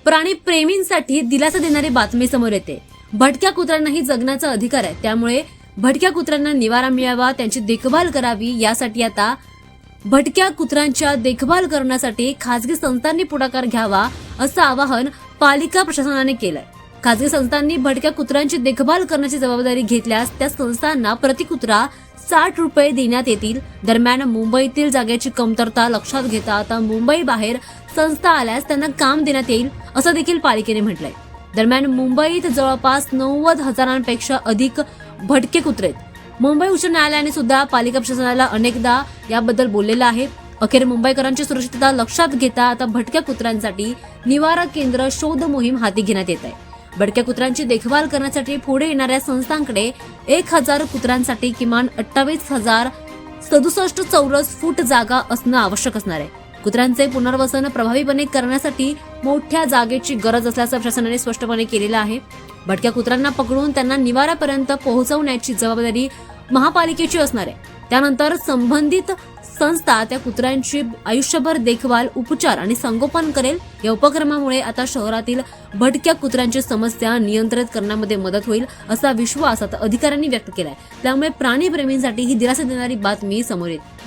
प्राणीप्रेमींसाठी दिलासा देणारी बातमी समोर येते। भटक्या कुत्र्यांनाही जगण्याचा अधिकार आहे, त्यामुळे भटक्या कुत्र्यांना निवारा मिळावा, त्यांची देखभाल करावी, यासाठी आता भटक्या कुत्र्यांच्या देखभाल करण्यासाठी खासगी संस्थांनी पुढाकार घ्यावा असं आवाहन पालिका प्रशासनाने केलंय। खासगी संस्थांनी भटक्या कुत्र्यांची देखभाल करण्याची जबाबदारी घेतल्यास त्या संस्थांना प्रति कुत्रा 60 रुपये देण्यात येतील। दरम्यान मुंबईतील जागेची कमतरता लक्षात घेता आता मुंबई बाहेर संस्था आल्यास त्यांना काम देण्यात येईल असं देखील पालिकेने म्हटलंय। दरम्यान मुंबईत जवळपास 90,000पेक्षा अधिक भटके कुत्रे आहेत। मुंबई उच्च न्यायालयाने सुद्धा पालिका प्रशासनाला अनेकदा याबद्दल बोललेलं आहे। अखेर मुंबईकरांची सुरक्षितता लक्षात घेता आता भटक्या कुत्र्यांसाठी निवारा केंद्र शोध मोहीम हाती घेण्यात येत आहे। भटक्या कुत्र्यांची देखभाल करण्यासाठी पुढे येणाऱ्या संस्थांकडे 1000 कुत्र्यांसाठी किमान 28,067 चौरस फूट जागा असणं आवश्यक असणार आहे। कुत्र्यांचे पुनर्वसन प्रभावीपणे करण्यासाठी मोठ्या जागेची गरज असल्याचं प्रशासनाने स्पष्टपणे केलेलं आहे। भटक्या कुत्र्यांना पकडून त्यांना निवाऱ्यापर्यंत पोहोचवण्याची जबाबदारी महापालिकेची असणार आहे। त्यानंतर संबंधित संस्था त्या कुत्र्यांची आयुष्यभर देखभाल, उपचार आणि संगोपन करेल। या उपक्रमामुळे आता शहरातील भटक्या कुत्र्यांची समस्या नियंत्रित करण्यामध्ये मदत होईल असा विश्वास आता अधिकाऱ्यांनी व्यक्त केलाय। त्यामुळे प्राणीप्रेमींसाठी ही दिलासा देणारी बातमी समोर येते।